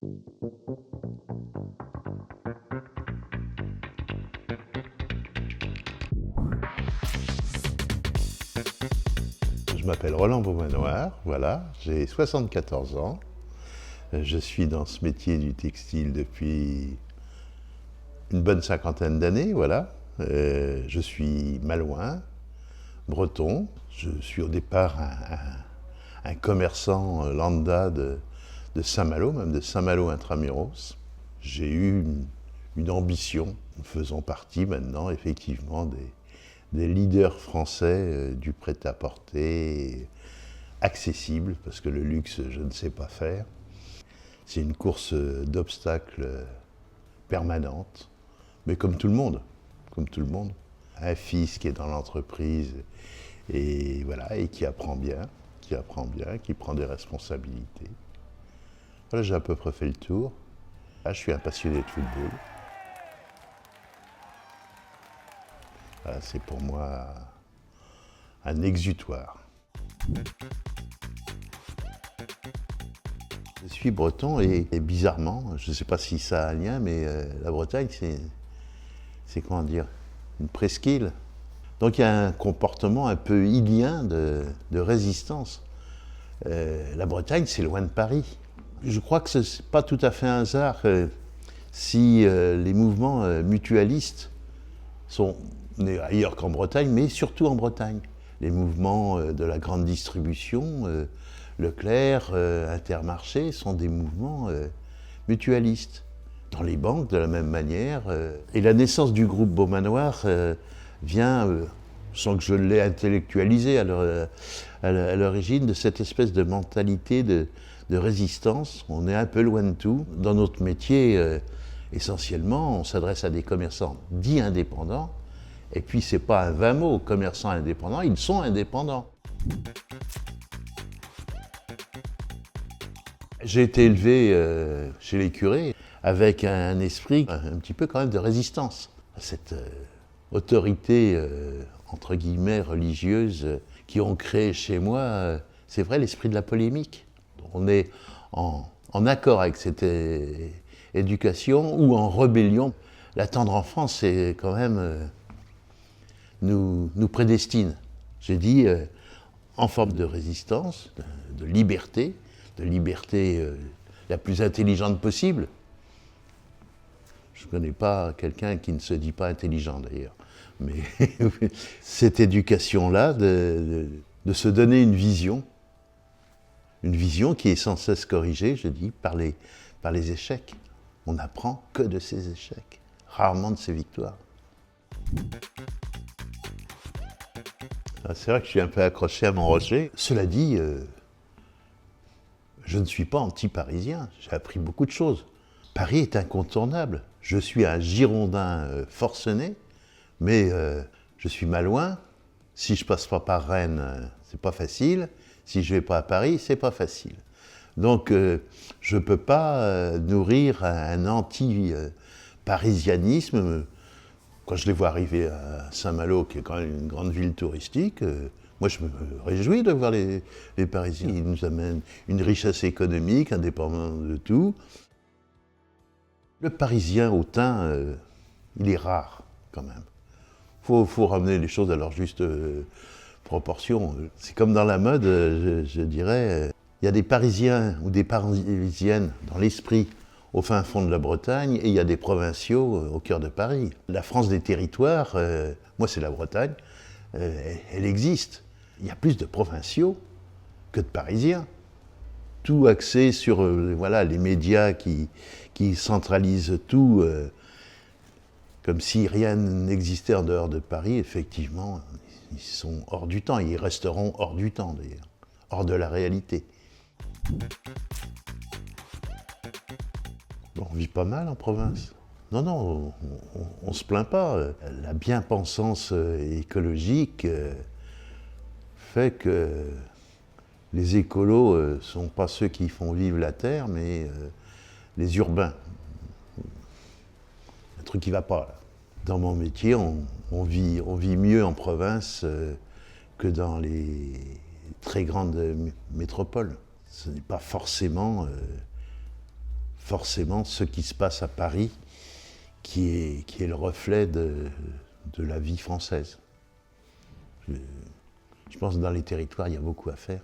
Je m'appelle Roland Beaumanoir, voilà, j'ai 74 ans. Je suis dans ce métier du textile depuis une bonne cinquantaine d'années, voilà. Je suis malouin, breton. Je suis au départ un commerçant lambda de Saint-Malo, même de Saint-Malo intramuros. J'ai eu une ambition. Nous faisons partie maintenant, effectivement, des leaders français du prêt-à-porter accessible, parce que le luxe, je ne sais pas faire. C'est une course d'obstacles permanente, mais comme tout le monde, comme tout le monde. Un fils qui est dans l'entreprise et voilà, et qui apprend bien, qui prend des responsabilités. Voilà, j'ai à peu près fait le tour. Là, je suis un passionné de football. Voilà, c'est pour moi un exutoire. Je suis breton et bizarrement, je ne sais pas si ça a un lien, mais la Bretagne, c'est comment dire, une presqu'île. Donc il y a un comportement un peu ilien de résistance. La Bretagne, c'est loin de Paris. Je crois que ce n'est pas tout à fait un hasard si les mouvements mutualistes sont nés ailleurs qu'en Bretagne, mais surtout en Bretagne. Les mouvements de la grande distribution, Leclerc, Intermarché, sont des mouvements mutualistes. Dans les banques, de la même manière. Et la naissance du groupe Beaumanoir vient, sans que je l'ai intellectualisé à l'origine, de cette espèce de mentalité de résistance. On est un peu loin de tout. Dans notre métier, essentiellement, on s'adresse à des commerçants dits indépendants. Et puis, c'est pas un vain mot, commerçants indépendants, ils sont indépendants. J'ai été élevé chez les curés avec un esprit un petit peu quand même de résistance. Cette autorité, entre guillemets, religieuse qui ont créé chez moi, c'est vrai, l'esprit de la polémique. On est en accord avec cette éducation ou en rébellion. La tendre enfance, c'est quand même nous prédestine. J'ai dit en forme de résistance, de liberté la plus intelligente possible. Je ne connais pas quelqu'un qui ne se dit pas intelligent d'ailleurs. Mais cette éducation-là, de se donner une vision qui est sans cesse corrigée, je dis, par les échecs. On n'apprend que de ses échecs, rarement de ses victoires. C'est vrai que je suis un peu accroché à mon rocher. Cela dit, je ne suis pas anti-parisien, j'ai appris beaucoup de choses. Paris est incontournable. Je suis un Girondin forcené, mais je suis malouin. Si je passe pas par Rennes, c'est pas facile. Si je vais pas à Paris, c'est pas facile. Donc je peux pas nourrir un anti-parisianisme. Quand je les vois arriver à Saint-Malo, qui est quand même une grande ville touristique, moi je me réjouis de voir les Parisiens. Ils nous amènent une richesse économique, indépendamment de tout. Le Parisien hautain, il est rare quand même. Faut ramener les choses à leur juste proportion. C'est comme dans la mode, je dirais, il y a des Parisiens ou des Parisiennes dans l'esprit au fin fond de la Bretagne, et il y a des provinciaux au cœur de Paris. La France des territoires, moi c'est la Bretagne, elle existe. Il y a plus de provinciaux que de Parisiens. Tout axé sur voilà, les médias qui centralisent tout, comme si rien n'existait en dehors de Paris. Effectivement, ils sont hors du temps, ils resteront hors du temps d'ailleurs, hors de la réalité. On vit pas mal en province. Non, on se plaint pas. La bien-pensance écologique fait que les écolos sont pas ceux qui font vivre la terre, mais les urbains. Un truc qui va pas là. Dans mon métier, on vit mieux en province que dans les très grandes métropoles. Ce n'est pas forcément forcément ce qui se passe à Paris qui est le reflet de la vie française. Je pense que dans les territoires, il y a beaucoup à faire.